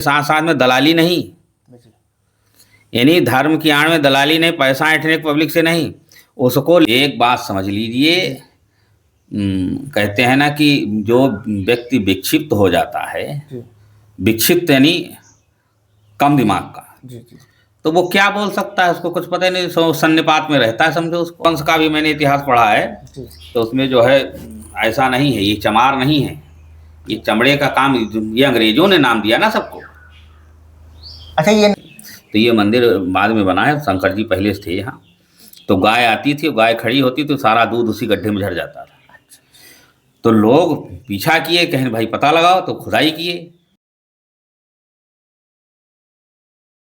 साथ साथ में दलाली नहीं, यानी धर्म की आड़ में दलाली नहीं, पैसा ऐंठने पब्लिक से नहीं। उसको एक बात समझ लीजिए, कहते हैं ना कि जो व्यक्ति विक्षिप्त हो जाता है, विक्षिप्त यानी कम दिमाग का, तो वो क्या बोल सकता है, उसको कुछ पता ही नहीं, सन्निपात में रहता है समझो। उसको वंश का भी मैंने इतिहास पढ़ा है, तो उसमें जो है ऐसा नहीं है, ये चमार नहीं है, ये चमड़े का काम, ये अंग्रेजों ने नाम दिया ना सबको। अच्छा, ये तो ये मंदिर बाद में बना है, शंकर जी पहले से थे यहाँ। तो गाय आती थी, गाय खड़ी होती तो सारा दूध उसी गड्ढे में झड़ जाता था। तो लोग पीछा किए, कहें भाई पता लगाओ, तो खुदाई किए।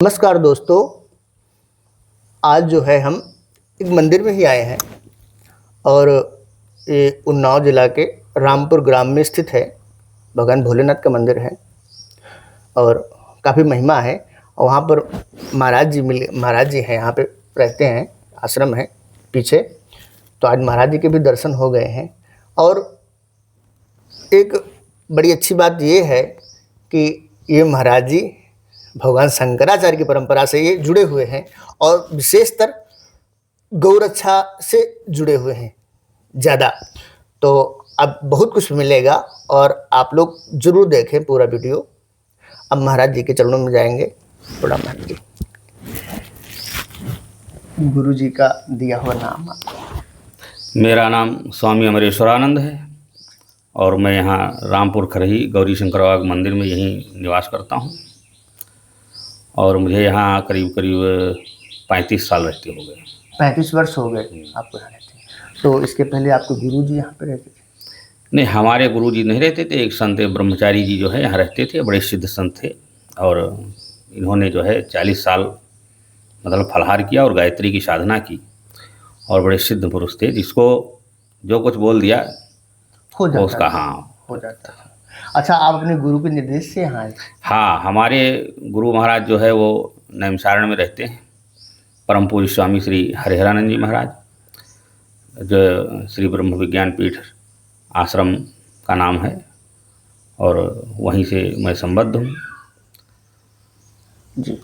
नमस्कार दोस्तों, आज जो है हम एक मंदिर में ही आए हैं और ये उन्नाव जिला के रामपुर ग्राम में स्थित है। भगवान भोलेनाथ का मंदिर है और काफ़ी महिमा है। और वहाँ पर महाराज जी हैं, यहाँ पे रहते हैं, आश्रम है पीछे। तो आज महाराज जी के भी दर्शन हो गए हैं। और एक बड़ी अच्छी बात ये है कि ये महाराज जी भगवान शंकराचार्य की परंपरा से ये जुड़े हुए हैं और विशेषतर गौरक्षा से जुड़े हुए हैं ज़्यादा। तो अब बहुत कुछ मिलेगा और आप लोग ज़रूर देखें पूरा वीडियो। अब महाराज जी के चरणों में जाएंगे। प्रणाम महाराज जी। गुरु जी का दिया हुआ नाम? मेरा नाम स्वामी अमरेश्वरानंद है और मैं यहाँ रामपुर खरही गौरी शंकर बाबा मंदिर में यहीं निवास करता हूँ। और मुझे यहाँ करीब 35 साल रहते हो गए। 35 वर्ष हो गए आपको यहाँ रहते हैं। तो इसके पहले आपके गुरु जी यहाँ पे रहते थे? नहीं, हमारे गुरु जी नहीं रहते थे। एक संत ब्रह्मचारी जी जो है यहाँ रहते थे, बड़े सिद्ध संत थे। और इन्होंने जो है 40 साल मतलब फलाहार किया और गायत्री की साधना की, और बड़े सिद्ध पुरुष थे, जिसको जो कुछ बोल दिया हो जाता उसका हाँ हो जाता था। अच्छा, आप अपने गुरु के निर्देश से यहाँ आए? हाँ, हमारे गुरु महाराज जो है वो नैमिषारण्य में रहते हैं। परम पूज्य स्वामी श्री हरिहरानंद जी महाराज, जो श्री ब्रह्म विज्ञान पीठ आश्रम का नाम है, और वहीं से मैं संबद्ध हूँ जी।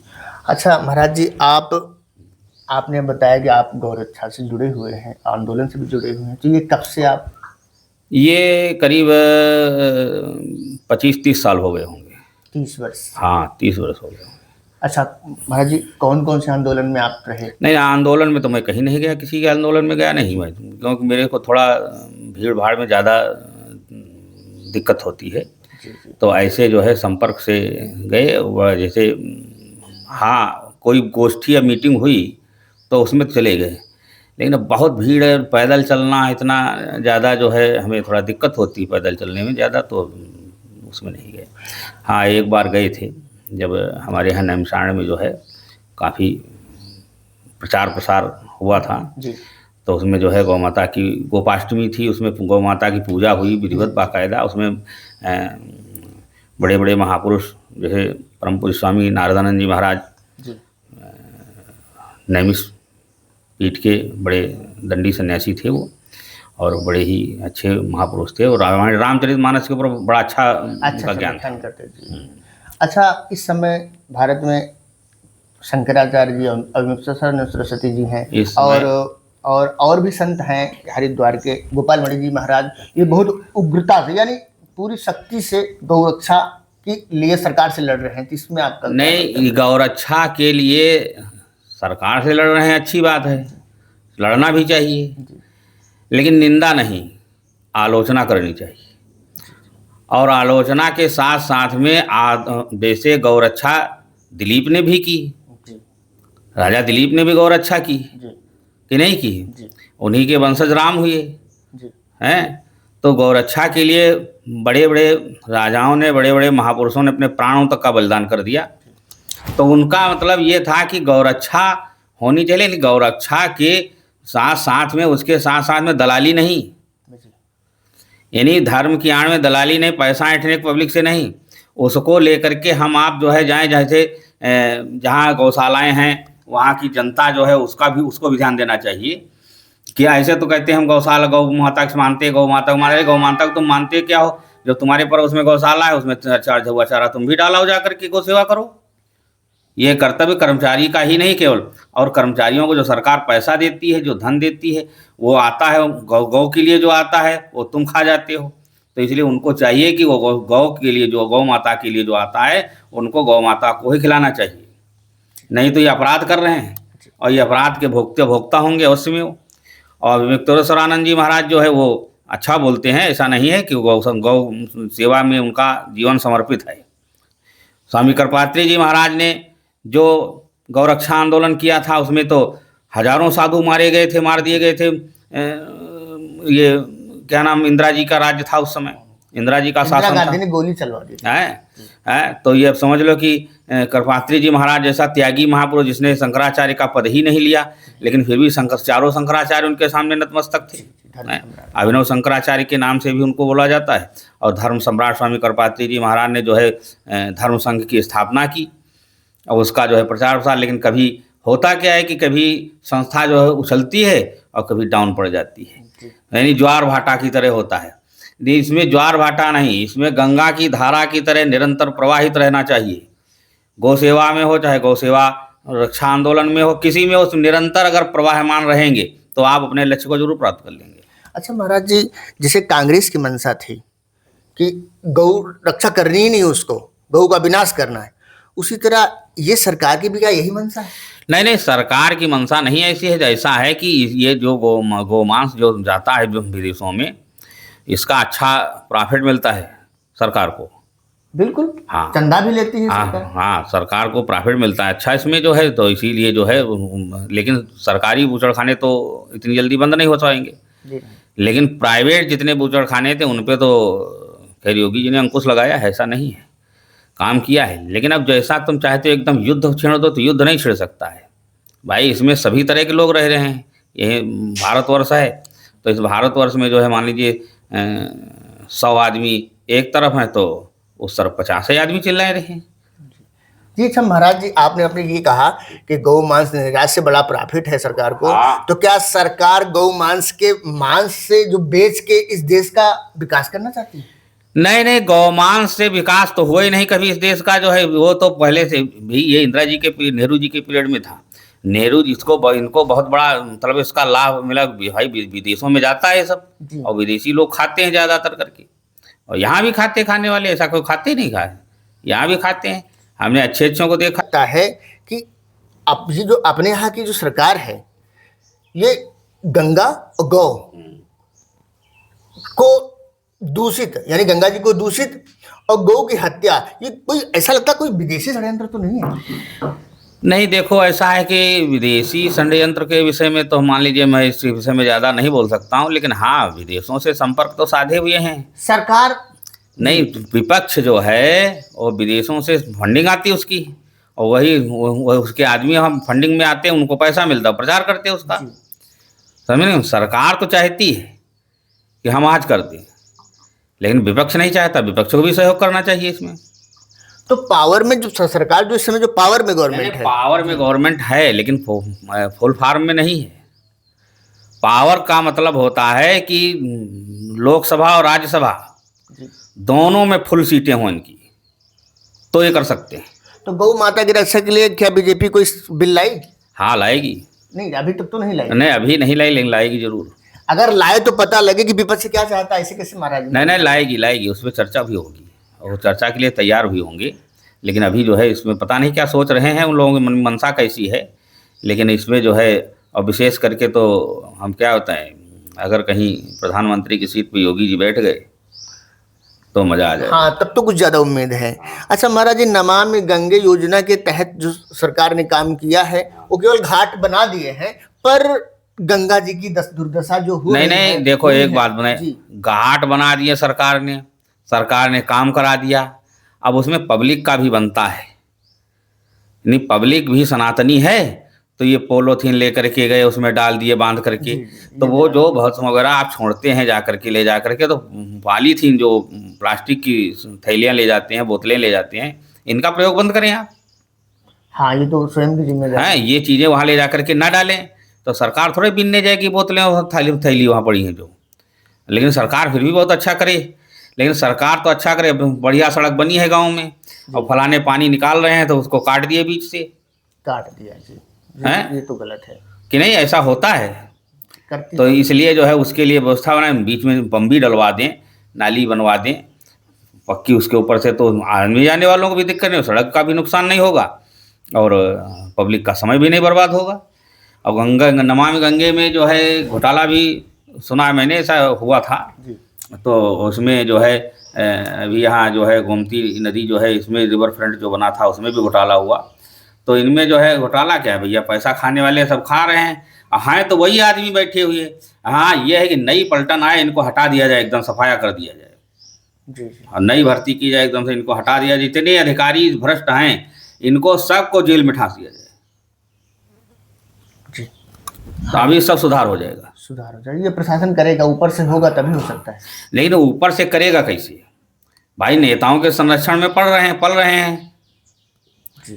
अच्छा महाराज जी, आपने बताया कि आप गौरक्षा से जुड़े हुए हैं, आंदोलन से भी जुड़े हुए हैं। तो ये कब से आप? ये करीब 25-30 साल हो गए होंगे। 30 वर्ष? हाँ, 30 वर्ष हो गए। अच्छा महाराज जी, कौन कौन से आंदोलन में आप रहे? नहीं, आंदोलन में तो मैं कहीं नहीं गया, किसी के आंदोलन में गया नहीं मैं, क्योंकि मेरे को थोड़ा भीड़ भाड़ में ज़्यादा दिक्कत होती है। तो ऐसे जो है संपर्क से गए, वह जैसे हाँ कोई गोष्ठी या मीटिंग हुई तो उसमें चले गए। लेकिन अब बहुत भीड़ है, पैदल चलना इतना ज़्यादा जो है हमें थोड़ा दिक्कत होती है पैदल चलने में ज़्यादा, तो उसमें नहीं गए। हाँ, एक बार गए थे जब हमारे यहाँ नैमिषारण्य में जो है काफ़ी प्रचार प्रसार हुआ था जी। तो उसमें जो है गौ माता की गोपाष्टमी थी, उसमें गौ माता की पूजा हुई विधिवत बाकायदा। उसमें बड़े बड़े महापुरुष जैसे परम पूज्य स्वामी नारदानंद जी महाराज नैमिष पीठ के बड़े दंडी सन्यासी थे वो, और बड़े ही अच्छे महापुरुष थे, और रामचरितमानस के ऊपर बड़ा अच्छा उनका ज्ञान करते थे। अच्छा, इस समय भारत में शंकराचार्य जी और सरस्वती जी हैं, और भी संत हैं हरिद्वार के, गोपाल मणि जी महाराज। ये बहुत उग्रता से यानी पूरी शक्ति से गौरक्षा के लिए सरकार से लड़ रहे हैं। तो इसमें आपका? नहीं, गौरक्षा के लिए सरकार से लड़ रहे हैं, अच्छी बात है, लड़ना भी चाहिए, लेकिन निंदा नहीं, आलोचना करनी चाहिए। और आलोचना के साथ साथ में जैसे गौरक्षा दिलीप ने भी की, राजा दिलीप ने भी गौरक्षा की कि नहीं की? उन्हीं के वंशज राम हुए हैं। तो गौरक्षा के लिए बड़े बड़े राजाओं ने, बड़े बड़े महापुरुषों ने अपने प्राणों तक का बलिदान कर दिया। तो उनका मतलब ये था कि गौरक्षा होनी चाहिए, लेकिन गौरक्षा के साथ साथ में, उसके साथ साथ में दलाली नहीं, यानी धर्म की आड़ में दलाली नहीं, पैसा ऐंठने पब्लिक से नहीं। उसको लेकर के हम आप जो है जाएं, जैसे जहाँ गौशालाएं हैं वहाँ की जनता जो है उसको भी ध्यान देना चाहिए। कि ऐसे तो कहते हैं हम गौशाला गौ माता से मानते, गौ माता को मानते, गौ माता को तुम मानते क्या हो जो तुम्हारे पड़ोस में गौशाला है उसमें हुआ चारा तुम भी डालाओ जा करके गौ सेवा करो। ये कर्तव्य कर्मचारी का ही नहीं केवल, और कर्मचारियों को जो सरकार पैसा देती है, जो धन देती है, वो आता है गौ के लिए, जो आता है वो तुम खा जाते हो। तो इसलिए उनको चाहिए कि वो गौ के लिए, जो गौ माता के लिए जो आता है, उनको गौ माता को ही खिलाना चाहिए। नहीं तो ये अपराध कर रहे हैं, और ये अपराध के भोगता होंगे अवश्य में वो। और विवेकानंद जी महाराज जो है वो अच्छा बोलते हैं, ऐसा नहीं है कि गौ सेवा में उनका जीवन समर्पित है। स्वामी कृपात्री जी महाराज ने जो गौरक्षा आंदोलन किया था, उसमें तो हजारों साधु मार दिए गए थे। ये क्या नाम, इंदिरा जी का राज्य था उस समय, इंदिरा जी का शासन था, गांधी ने गोली चलवा दी है। तो ये अब समझ लो कि कृपात्री जी महाराज जैसा त्यागी महापुरुष, जिसने शंकराचार्य का पद ही नहीं लिया, लेकिन फिर भी चारों शंकराचार्य उनके सामने नतमस्तक थे। अभिनव शंकराचार्य के नाम से भी उनको बोला जाता है। और धर्म सम्राट स्वामी कृपात्री जी महाराज ने जो है धर्म संघ की स्थापना की, और उसका जो है प्रचार प्रसार। लेकिन कभी होता क्या है कि कभी संस्था जो है उछलती है और कभी डाउन पड़ जाती है, यानी ज्वार भाटा की तरह होता है। इसमें ज्वार भाटा नहीं, इसमें गंगा की धारा की तरह निरंतर प्रवाहित रहना चाहिए। गौ सेवा में हो, चाहे गौ सेवा रक्षा आंदोलन में हो, किसी में हो, निरंतर अगर प्रवाहमान रहेंगे तो आप अपने लक्ष्य को जरूर प्राप्त कर लेंगे। अच्छा महाराज जी, जैसे कांग्रेस की मंशा थी कि गौ रक्षा करनी ही नहीं, उसको गौ का विनाश करना है, उसी तरह ये सरकार की भी क्या यही मंशा है? नहीं, सरकार की मंशा नहीं ऐसी है। ऐसा है कि ये जो गोमांस जो जाता है जो विदेशों में, इसका अच्छा प्रॉफिट मिलता है सरकार को। बिल्कुल, हाँ, चंदा भी लेती है सरकार। हाँ, सरकार को प्रॉफिट मिलता है अच्छा इसमें जो है, तो इसीलिए जो है। लेकिन सरकारी बूचड़खाने तो इतनी जल्दी बंद नहीं हो पाएंगे, लेकिन प्राइवेट जितने बूचड़खाने थे उन पे तो खैर योगी जी ने अंकुश लगाया है, ऐसा नहीं है, काम किया है। लेकिन अब जैसा तुम चाहते हो एकदम युद्ध छेड़ दो, तो युद्ध नहीं छिड़ सकता है भाई। इसमें सभी तरह के लोग रह रहे हैं, यह भारतवर्ष है। तो इस भारतवर्ष में जो है मान लीजिए 100 आदमी एक तरफ हैं, तो उस तरफ 50 आदमी चिल्ला रहे हैं। जी अच्छा महाराज जी, आपने अपने ये कहा कि गौ मांस निर्यात से बड़ा प्रॉफिट है सरकार को। तो क्या सरकार गौ मांस से जो बेच के इस देश का विकास करना चाहती है? नहीं, गौमांस से विकास तो हुआ ही नहीं कभी इस देश का जो है। वो तो पहले से भी ये इंदिरा जी के नेहरू जी के पीरियड में था। नेहरू जिसको इनको बहुत बड़ा मतलब इसका लाभ मिला भाई, विदेशों में जाता है सब, और विदेशी लोग खाते हैं ज़्यादातर करके, और यहाँ भी खाते, खाने वाले ऐसा कोई खाते नहीं खाए, यहाँ भी खाते हैं। हमने अच्छे को देखा है कि अब ये जो अपने यहाँ की जो सरकार है, ये गंगा और गौ को दूषित, यानी गंगा जी को दूषित और गौ की हत्या, ये कोई ऐसा लगता कोई विदेशी षड्यंत्र तो नहीं है? नहीं, देखो ऐसा है कि विदेशी षड्यंत्र के विषय में तो मान लीजिए मैं इस विषय में ज़्यादा नहीं बोल सकता हूँ, लेकिन हाँ विदेशों से संपर्क तो साधे हुए हैं सरकार। नहीं, विपक्ष जो है वो विदेशों से फंडिंग आती है उसकी, और वही उसके आदमी हम फंडिंग में आते हैं, उनको पैसा मिलता है, प्रचार करते हैं उसका। समझ रहे? सरकार तो चाहती है कि हम आज कर दें, लेकिन विपक्ष नहीं चाहता। विपक्ष को भी सहयोग करना चाहिए इसमें। तो पावर में जो सरकार, जो इस समय जो पावर में गवर्नमेंट है, पावर में गवर्नमेंट है, लेकिन फुल फार्म में नहीं है। पावर का मतलब होता है कि लोकसभा और राज्यसभा दोनों में फुल सीटें हों इनकी, तो ये कर सकते हैं। तो गौ माता की रक्षा के लिए क्या बीजेपी कोई बिल लाएगी? हाँ, लाएगी। नहीं, अभी तक तो नहीं लाई। नहीं, अभी नहीं लाई, लेकिन लाएगी जरूर। अगर लाए तो पता लगे कि विपक्ष क्या चाहता है, ऐसे कैसे महाराज? नहीं, लाएगी, उस पर चर्चा भी होगी, और चर्चा के लिए तैयार भी होंगे। लेकिन अभी जो है इसमें पता नहीं क्या सोच रहे हैं, उन लोगों की मंशा कैसी है। लेकिन इसमें जो है, और विशेष करके तो हम क्या होता है, अगर कहीं प्रधानमंत्री की सीट पर योगी जी बैठ गए तो मजा आ जाए। हाँ, तब तो कुछ ज़्यादा उम्मीद है। अच्छा महाराज जी, नमामि गंगे योजना के तहत जो सरकार ने काम किया है, वो केवल घाट बना दिए हैं, पर गंगा जी की दुर्दशा जो हुई नहीं, देखो एक बात बनाए, घाट बना दिए सरकार ने काम करा दिया। अब उसमें पब्लिक का भी बनता है, नहीं पब्लिक भी सनातनी है। तो ये पोलोथीन लेकर के गए, उसमें डाल दिए बांध करके, तो वो जो भस्म वगैरह आप छोड़ते हैं जा करके, ले जा करके, तो पॉलीथीन जो प्लास्टिक की थैलियाँ ले जाते हैं, बोतलें ले जाते हैं, इनका प्रयोग बंद करें आप। हाँ, ये तो स्वयं की जिम्मेदारी है। ये चीज़ें वहाँ ले जा करके ना डालें, तो सरकार थोड़े बिनने जाएगी बोतलें और थैली वहाँ पड़ी हैं जो। लेकिन सरकार फिर भी बहुत अच्छा करे। लेकिन सरकार तो अच्छा करे, बढ़िया सड़क बनी है गांव में और फलाने पानी निकाल रहे हैं तो उसको काट दिए बीच से, काट दिया जी। हैं ये तो गलत है। कि नहीं, ऐसा होता है। करती तो इसलिए जो है उसके लिए व्यवस्था बनाए, बीच में बम्बी डलवा दें, नाली बनवा दें पक्की, उसके ऊपर से तो आने जाने वालों को भी दिक्कत नहीं हो, सड़क का भी नुकसान नहीं होगा और पब्लिक का समय भी नहीं बर्बाद होगा। अब गंगा नमामि गंगे में जो है घोटाला भी सुना है मैंने, ऐसा हुआ था। जी। तो उसमें जो है अभी यहाँ जो है गोमती नदी जो है इसमें रिवर फ्रंट जो बना था उसमें भी घोटाला हुआ। तो इनमें जो है घोटाला क्या है भैया, पैसा खाने वाले सब खा रहे हैं, हैं तो वही आदमी बैठे हुए। हाँ ये है कि नई पलटन आए, इनको हटा दिया जाए, एकदम सफाया कर दिया जाए जी। और नई भर्ती की जाए, एकदम से इनको हटा दिया, जितने अधिकारी भ्रष्ट हैं इनको सबको जेल में ठास दिया जाए जी। तो अभी सब सुधार हो जाएगा। सुधार हो जाए, ये प्रशासन करेगा, ऊपर से होगा तभी हो सकता है। लेकिन ऊपर से करेगा कैसे भाई, नेताओं के संरक्षण में पल रहे हैं,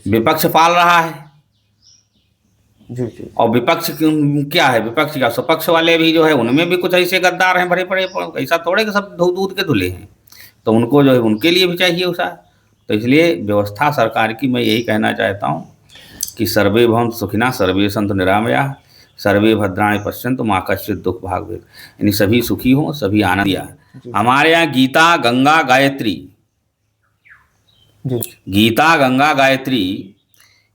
विपक्ष पाल रहा है। जी जी। और विपक्ष क्या है, विपक्ष का स्वपक्ष वाले भी जो है उनमें भी कुछ ऐसे गद्दार हैं बड़े बड़े, ऐसा थोड़े कि सब दूध के धुले हैं, तो उनको जो है उनके लिए भी चाहिए उसा। तो इसलिए व्यवस्था सरकार की मैं यही कहना चाहता हूँ कि सर्वे भवन्तु सुखिनः, सर्वे सन्तु निरामयाः, सर्वे भद्राणि पश्यन्तु मा कश्चित् दुःख भाग् भवेत्, यानी सभी सुखी हों, सभी आनंद दिया। हमारे यहाँ गीता गंगा गायत्री, गीता गंगा गायत्री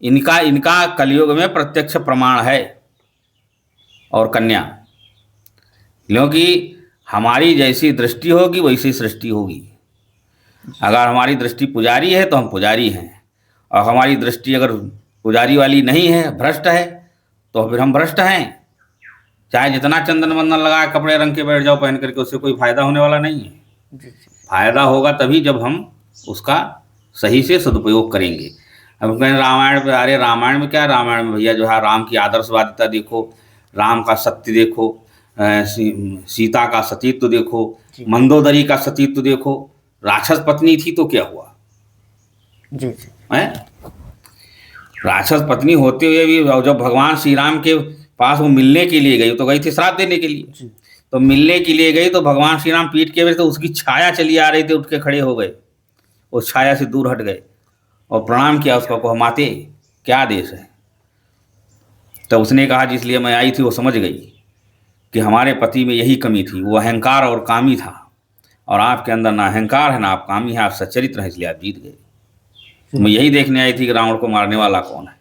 इनका कलयुग में प्रत्यक्ष प्रमाण है और कन्या, क्योंकि हमारी जैसी दृष्टि होगी वैसी सृष्टि होगी। अगर हमारी दृष्टि पुजारी है तो हम पुजारी हैं, और हमारी दृष्टि अगर पुजारी वाली नहीं है, भ्रष्ट है, तो फिर हम भ्रष्ट हैं। चाहे जितना चंदन वंदन लगा कपड़े रंग के बैठ जाओ पहन करके, उससे कोई फायदा होने वाला नहीं है। फायदा होगा तभी जब हम उसका सही से सदुपयोग करेंगे। अब कहें रामायण पे, अरे रामायण में क्या, रामायण में भैया जो है राम की आदर्शवादिता देखो, राम का सत्य देखो, सीता का सतीत्व देखो, मंदोदरी का सतीत्व देखो। राक्षस पत्नी थी तो क्या हुआ जी जी है, राक्षस पत्नी होते हुए भी जब भगवान श्री राम के पास वो मिलने के लिए गई, तो गई थी श्राप देने के लिए, तो मिलने के लिए गई तो भगवान श्री राम पीठ के हुए तो उसकी छाया चली आ रही थी, उठ के खड़े हो गए, उस छाया से दूर हट गए और प्रणाम किया उसको, कहा माते क्या आदेश है। तो उसने कहा जिसलिए मैं आई थी वो समझ गई कि हमारे पति में यही कमी थी, वो अहंकार और कामी था, और आपके अंदर ना अहंकार है ना आप कामी है, आप सच्चरित्र हैं, इसलिए आप जीत गए। मैं यही देखने आई थी कि रावण को मारने वाला कौन है।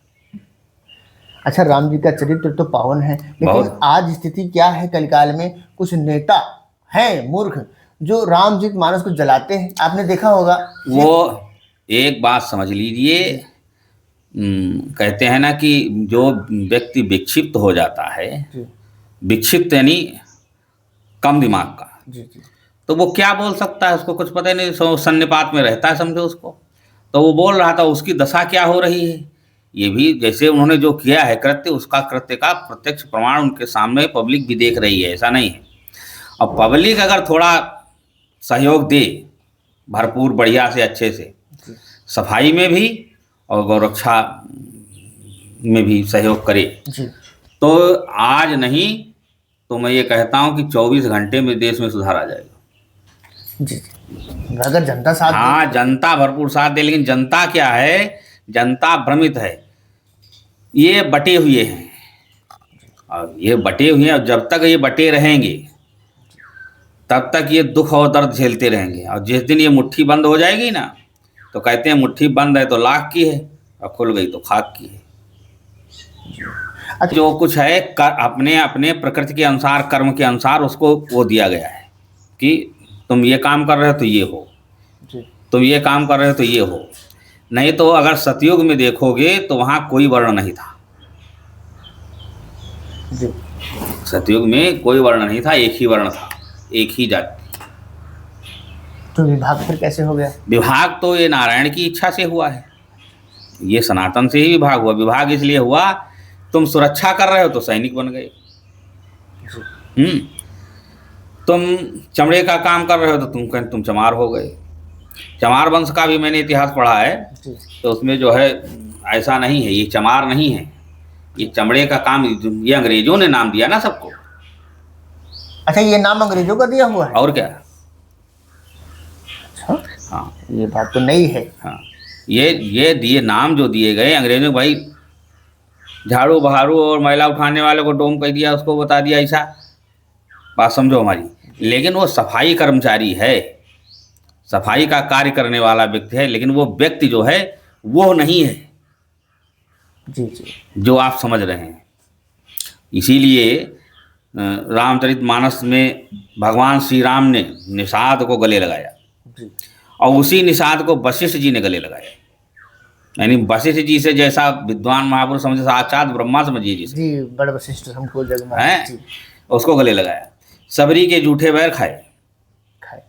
अच्छा, राम जी का चरित्र तो पावन है, लेकिन आज स्थिति क्या है, कलिकाल में कुछ नेता हैं मूर्ख जो राम जी मानस को जलाते हैं, आपने देखा होगा। वो एक बात समझ लीजिए, कहते हैं ना कि जो व्यक्ति विक्षिप्त हो जाता है, विक्षिप्त यानी कम दिमाग का, तो वो क्या बोल सकता है, उसको कुछ पता ही नहीं, सन्निपात में रहता है समझो उसको। तो वो बोल रहा था, उसकी दशा क्या हो रही है, ये भी जैसे उन्होंने जो किया है कृत्य, उसका कृत्य का प्रत्यक्ष प्रमाण उनके सामने पब्लिक भी देख रही है, ऐसा नहीं है। और पब्लिक अगर थोड़ा सहयोग दे भरपूर बढ़िया से अच्छे से, सफाई में भी और गौरक्षा में भी सहयोग करे जी, तो आज नहीं तो मैं ये कहता हूँ कि 24 घंटे में देश में सुधार आ जाएगा जी, अगर जनता साथ, हाँ जनता भरपूर साथ दे। लेकिन जनता क्या है, जनता भ्रमित है, ये बटे हुए हैं, और ये बटे हुए हैं, और जब तक ये बटे रहेंगे तब तक ये दुख और दर्द झेलते रहेंगे। और जिस दिन ये मुट्ठी बंद हो जाएगी ना, तो कहते हैं मुट्ठी बंद है तो लाख की है, और खुल गई तो खाक की है। जो कुछ है अपने अपने प्रकृति के अनुसार, कर्म के अनुसार उसको वो दिया गया है कि तुम ये काम कर रहे हो तो ये हो, तुम ये काम कर रहे हो तो ये हो। नहीं तो अगर सतयुग में देखोगे तो वहाँ कोई वर्ण नहीं था, सतयुग में कोई वर्ण नहीं था, एक ही वर्ण था, एक ही जाति। तो विभाग फिर कैसे हो गया? विभाग तो ये नारायण की इच्छा से हुआ है, ये सनातन से ही विभाग हुआ। विभाग इसलिए हुआ, तुम सुरक्षा कर रहे हो तो सैनिक बन गए, तुम चमड़े का काम कर रहे हो तो तुम चमार हो गए। चमार वंश का भी मैंने इतिहास पढ़ा है, तो उसमें जो है ऐसा नहीं है, ये चमार नहीं है, ये चमड़े का काम, ये अंग्रेजों ने नाम दिया ना सबको। अच्छा, ये नाम अंग्रेजों का दिया हुआ है? और क्या, हाँ ये बात तो नहीं है। हाँ, ये दिए नाम जो दिए गए अंग्रेजों ने, भाई झाड़ू बहारू और मैला उठाने वाले को डोम कह दिया, उसको बता दिया ऐसा, बात समझो हमारी। लेकिन वो सफाई कर्मचारी है, सफाई का कार्य करने वाला व्यक्ति है, लेकिन वो व्यक्ति जो है वो नहीं है जी जी जो आप समझ रहे हैं। इसीलिए रामचरितमानस में भगवान श्री राम ने निषाद को गले लगाया जी और उसी निषाद को वशिष्ठ जी ने गले लगाया। यानी वशिष्ठ जी से जैसा विद्वान महापुरुष समझे, साक्षात ब्रह्मा समझिए जिसे, जी, बड़े वशिष्ठ हमको जग में हैं, जी उसको गले लगाया। सबरी के जूठे बैर खाए खाए।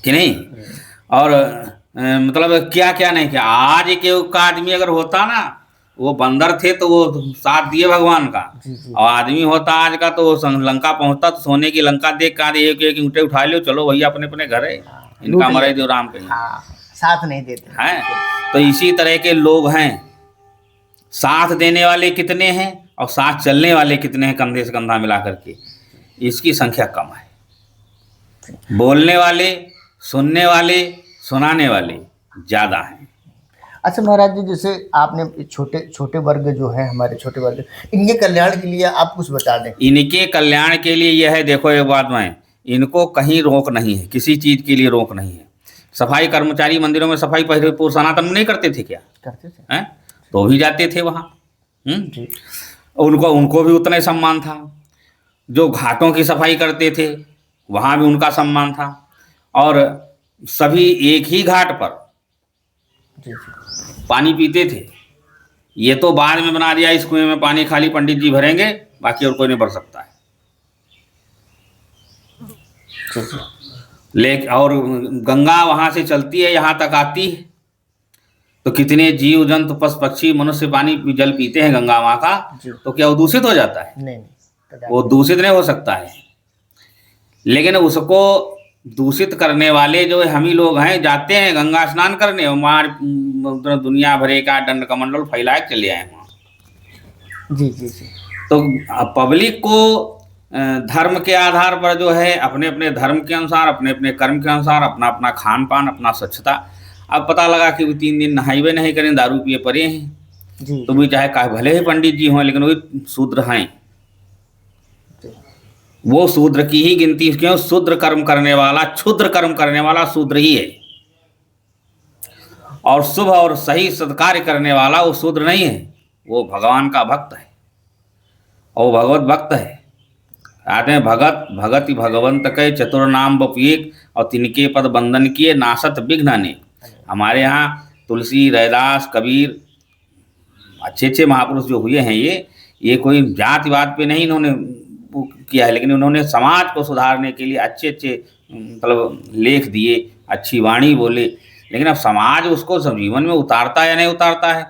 कि नहीं, और मतलब क्या क्या नहीं किया। आज के युग का आदमी अगर होता ना, वो बंदर थे तो वो साथ दिए भगवान का, जी जी और आदमी होता आज का तो वो लंका पहुंचता तो सोने की लंका देख कर एक एक ईंटें उठा लो, चलो भैया अपने अपने घर है, इनका लूट मरे लिया। जो राम कहीं हाँ, साथ नहीं देते हैं। तो इसी तरह के लोग हैं, साथ देने वाले कितने हैं और साथ चलने वाले कितने हैं, कंधे से कंधा मिला करके, इसकी संख्या कम है। बोलने वाले, सुनने वाले, सुनाने वाले ज़्यादा हैं। अच्छा महाराज जी, जैसे आपने छोटे छोटे वर्ग जो है, हमारे छोटे वर्ग, इनके कल्याण के लिए आप कुछ बता दें। इनके कल्याण के लिए यह है, देखो एक बात में, इनको कहीं रोक नहीं है, किसी चीज़ के लिए रोक नहीं है। सफाई कर्मचारी मंदिरों में सफाई पहले पूर्व सनातन में नहीं करते थे क्या, करते थे हैं, तो भी जाते थे वहाँ। जी उनको भी उतना ही सम्मान था। जो घाटों की सफाई करते थे वहाँ भी उनका सम्मान था। और सभी एक ही घाट पर जी जी पानी पीते थे। ये तो बाद में बना दिया, इस कुएं में पानी खाली पंडित जी भरेंगे, बाकी और कोई नहीं भर सकता है। जी जी लेकिन और गंगा वहाँ से चलती है, यहाँ तक आती है, तो कितने जीव जंतु पशु पक्षी मनुष्य पानी जल पीते हैं गंगा माँ का, जी। तो क्या वो दूषित हो जाता है? नहीं नहीं वो दूषित नहीं हो सकता है। लेकिन उसको दूषित करने वाले जो हम ही लोग हैं, जाते हैं गंगा स्नान करने, और दुनिया भरे का दंड कमंडल फैला के चले आए वहाँ। जी जी जी तो पब्लिक को धर्म के आधार पर जो है, अपने अपने धर्म के अनुसार, अपने अपने कर्म के अनुसार, अपना अपना खान पान, अपना स्वच्छता। अब पता लगा कि 3 दिन नहाइबे नहीं करें, दारू पिए पड़े हैं, जी तो भी चाहे भले ही पंडित जी हों, लेकिन वही शूद्र हैं। जी वो शूद्र की ही गिनती, क्यों? शूद्र कर्म करने वाला, क्षुद्र कर्म करने वाला शूद्र ही है, और शुभ और सही सत्कार्य करने वाला वो शूद्र नहीं है, वो भगवान का भक्त है, और वो भगवत भक्त है। आते हैं भगत भगति भगवंत के चतुर नाम बपुएक, और तिनके पद बंधन किए नासत विघ्न अनेक। हमारे यहाँ तुलसी, रैदास, कबीर, अच्छे अच्छे महापुरुष जो हुए हैं, ये कोई जातिवाद पे नहीं इन्होंने वो किया है, लेकिन उन्होंने समाज को सुधारने के लिए अच्छे अच्छे मतलब लेख दिए, अच्छी वाणी बोले। लेकिन अब समाज उसको जीवन में उतारता है या नहीं उतारता है?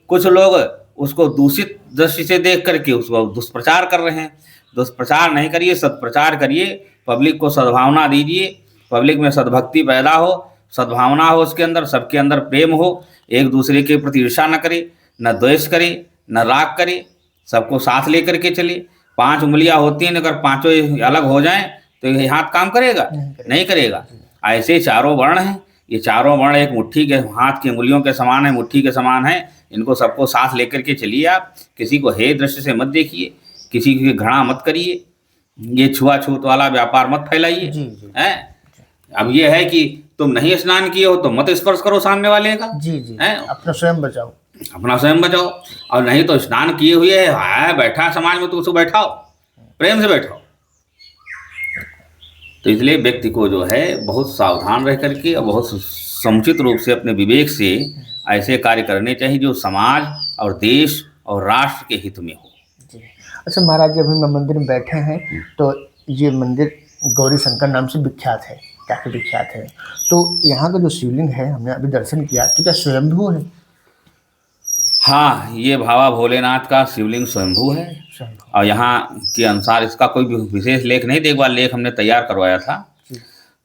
कुछ लोग उसको दूषित दृष्टि से देख करके उसको दुष्प्रचार कर रहे हैं। दुष्प्रचार नहीं करिए, सत्प्रचार करिए, पब्लिक को सद्भावना दीजिए, पब्लिक में सद्भक्ति पैदा हो, सद्भावना हो, उसके अंदर सबके अंदर प्रेम हो, एक दूसरे के प्रति ईर्ष्या न करे, न द्वेष करे, न राग करे, सबको साथ लेकर के चले। 5 उंगलियां होती हैं, अगर पांचों अलग हो जाएं तो ये हाथ काम करेगा? नहीं करेगा। ऐसे चारों वर्ण हैं, ये चारों वर्ण एक मुट्ठी के हाथ की उंगलियों के समान है, मुट्ठी के समान है। इनको सबको साथ लेकर के चलिए। आप किसी को हे दृष्टि से मत देखिए, किसी की घृणा मत करिए, ये छुआछूत वाला व्यापार मत फैलाइए, हैं। अब ये है कि तुम नहीं स्नान किए हो तो मत स्पर्श करो सामने वाले का, जी जी हैं, अपना स्वयं बचाओ, अपना स्वयं बचाओ। और नहीं तो स्नान किए हुए है बैठा समाज में, तो उसको बैठाओ, प्रेम से बैठाओ। तो इसलिए व्यक्ति को जो है बहुत सावधान रह करके और बहुत समुचित रूप से अपने विवेक से ऐसे कार्य करने चाहिए जो समाज और देश और राष्ट्र के हित में हो। जी। अच्छा महाराज जी, अभी मैं मंदिर में बैठे हैं, तो ये मंदिर गौरी शंकर नाम से विख्यात है, काफ़ी विख्यात है। तो यहाँ का जो शिवलिंग है, हमने अभी दर्शन किया, तो क्या स्वयंभू है? हाँ, ये भावा भोलेनाथ का शिवलिंग स्वयंभू है। स्वयंभू। और यहाँ के अनुसार इसका कोई भी विशेष लेख नहीं, एक बार लेख हमने तैयार करवाया था। जी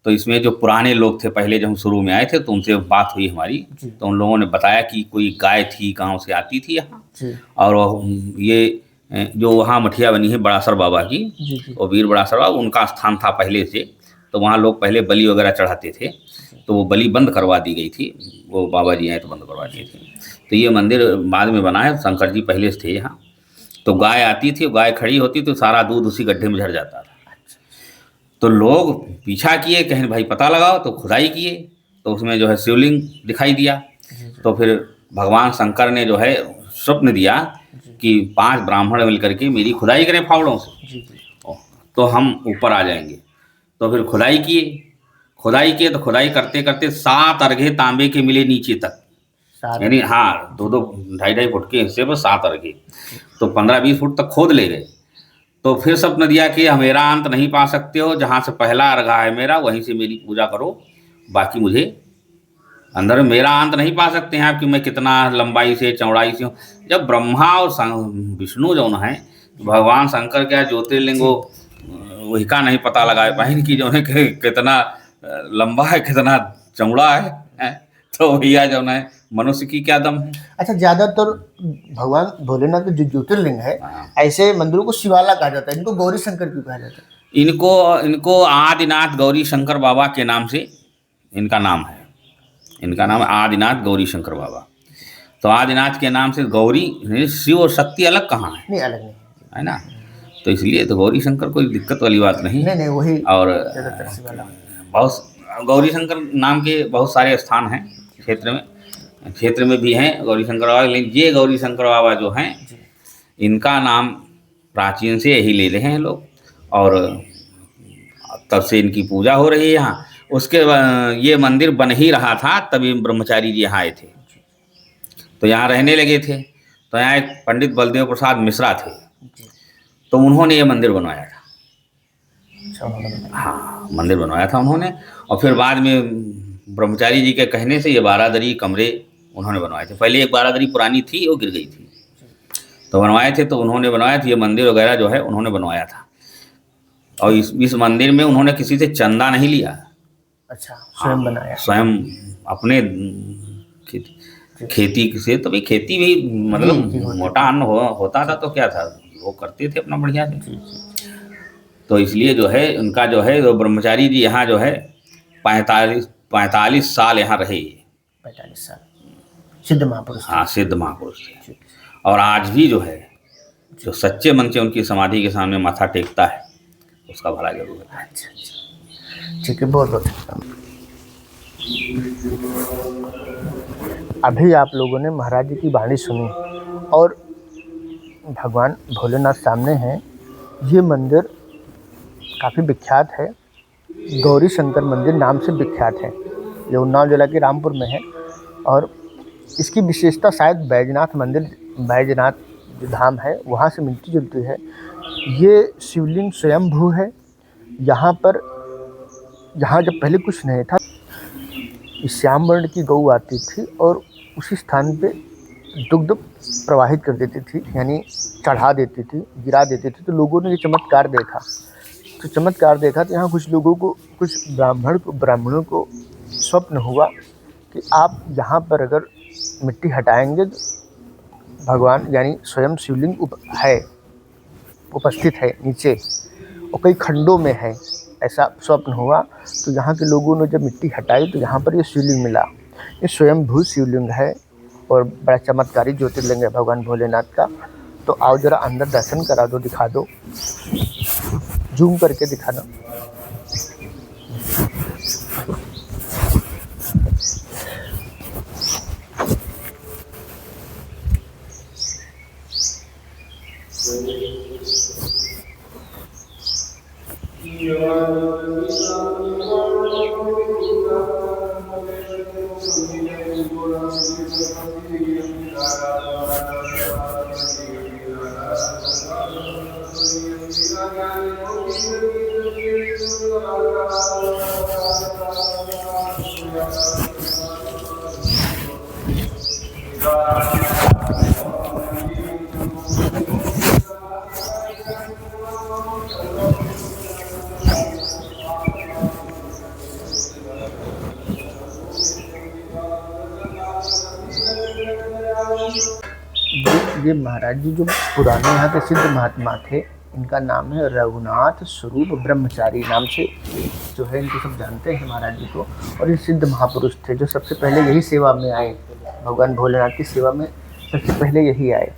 तो इसमें जो पुराने लोग थे, पहले जब हम शुरू में आए थे तो उनसे बात हुई हमारी, जी तो उन लोगों ने बताया कि कोई गाय थी, गांव से आती थी यहाँ, जी और ये जो वहाँ मठिया बनी है बड़ासर बाबा की, जी जी वो वीर बड़ासर बाबा, उनका स्थान था पहले से। तो वहाँ लोग पहले बलि वगैरह चढ़ाते थे। तो वो बलि बंद करवा दी गई थी, वो बाबा जी आए तो बंद करवा दी थी। तो ये मंदिर बाद में बना है, शंकर जी पहले से थे यहाँ। तो गाय आती थी, गाय खड़ी होती तो सारा दूध उसी गड्ढे में झड़ जाता था। तो लोग पीछा किए, कहीं भाई पता लगाओ, तो खुदाई किए तो उसमें जो है शिवलिंग दिखाई दिया। तो फिर भगवान शंकर ने जो है स्वप्न दिया कि 5 ब्राह्मण मिलकर के मेरी खुदाई करें फावड़ों से, तो हम ऊपर आ जाएंगे। तो फिर खुदाई किए तो खुदाई करते करते 7 अर्घे तांबे के मिले नीचे तक, यानी हाँ 2-2 2.5 फुट के हिस्से पर 7 अर्घे, तो 15-20 फुट तक खोद ले गए। तो फिर स्वप्न दिया कि हम मेरा अंत नहीं पा सकते हो, जहाँ से पहला अर्घा है मेरा वहीं से मेरी पूजा करो, बाकी मुझे अंदर मेरा अंत नहीं पा सकते हैं आप कि मैं कितना लंबाई से चौड़ाई से हूँ। जब ब्रह्मा और विष्णु जो है भगवान शंकर क्या ज्योतिर्लिंग वही का नहीं पता लगा पाए कि जो है कितना लंबा है कितना चौड़ा है, तो भैया जो है मनुष्य की क्या दम है। अच्छा, ज्यादातर भगवान भोलेनाथ के जो ज्योतिर्लिंग है ऐसे मंदिरों को शिवाला कहा जाता है, इनको गौरी शंकर क्यों कहा जाता है? इनको आदिनाथ गौरी शंकर बाबा के नाम से इनका नाम है। इनका नाम है आदिनाथ गौरी शंकर बाबा। तो आदिनाथ के नाम से गौरी, शिव और शक्ति अलग कहाँ है? नहीं, अलग नहीं है ना, तो इसलिए तो गौरी शंकर कोई दिक्कत वाली बात नहीं। नहीं, वही और ज्यादातर शिवाला। बहुत गौरी शंकर नाम के बहुत सारे स्थान हैं क्षेत्र में भी हैं गौरी शंकर बाबा, लेकिन ये गौरी शंकर बाबा जो हैं इनका नाम प्राचीन से यही ले रहे हैं लोग, और तब से इनकी पूजा हो रही है यहाँ। उसके ये मंदिर बन ही रहा था तभी ब्रह्मचारी जी यहाँ आए थे, तो यहाँ रहने लगे थे। तो यहाँ एक पंडित बलदेव प्रसाद मिश्रा थे, तो उन्होंने ये मंदिर बनवाया था। हाँ, मंदिर बनवाया था उन्होंने, और फिर बाद में ब्रह्मचारी जी के कहने से ये 12 कमरे उन्होंने बनवाए थे। पहले एक 12 पुरानी थी, वो गिर गई थी, तो बनवाए थे, तो उन्होंने बनवाया था। ये मंदिर वगैरह जो है उन्होंने बनवाया था, और इस मंदिर में उन्होंने किसी से चंदा नहीं लिया। अच्छा, स्वयं बनाया, स्वयं अपने खेती से। तो भाई खेती भी मतलब मोटा अन्न होता था, तो क्या था वो करते थे अपना बढ़िया से। तो इसलिए जो है उनका जो है वो ब्रह्मचारी जी यहाँ जो है 45 साल यहाँ रहे। 45 साल सिद्ध महापुरुष। हाँ, सिद्ध महापुरुष थे। और आज भी जो है जो सच्चे मन से उनकी समाधि के सामने माथा टेकता है उसका भला जरूर है। अच्छा, ठीक है, बहुत बहुत। अभी आप लोगों ने महाराज जी की वाणी सुनी और भगवान भोलेनाथ सामने हैं। ये मंदिर काफ़ी विख्यात है, गौरी शंकर मंदिर नाम से विख्यात है। ये उन्नाव जिला के रामपुर में है, और इसकी विशेषता शायद बैजनाथ मंदिर, बैजनाथ जो धाम है वहाँ से मिलती जुलती है। ये शिवलिंग स्वयंभू है। यहाँ पर, यहाँ जब पहले कुछ नहीं था, श्याम वर्ण की गऊ आती थी और उसी स्थान पे दुग्ध प्रवाहित कर देती थी, यानी चढ़ा देती थी, गिरा देती थी। तो लोगों ने ये चमत्कार देखा, तो यहाँ कुछ लोगों को, कुछ ब्राह्मणों को स्वप्न हुआ कि आप यहाँ पर अगर मिट्टी हटाएंगे तो भगवान यानी स्वयं शिवलिंग उपस्थित है नीचे, और कई खंडों में है, ऐसा स्वप्न हुआ। तो यहाँ के लोगों ने जब मिट्टी हटाई तो यहाँ पर ये शिवलिंग मिला। ये स्वयंभू शिवलिंग है और बड़ा चमत्कारी ज्योतिर्लिंग है भगवान भोलेनाथ का। तो आओ जरा अंदर दर्शन करा दो, दिखा दो, जूम करके दिखाना। ये महाराज जी जो पुराने यहाँ के सिद्ध महात्मा थे, इनका नाम है रघुनाथ स्वरूप ब्रह्मचारी नाम से जो है इनको सब जानते हैं महाराज जी को। और ये सिद्ध महापुरुष थे जो सबसे पहले यही सेवा में आए, भगवान भोलेनाथ की सेवा में सबसे पहले यही आए।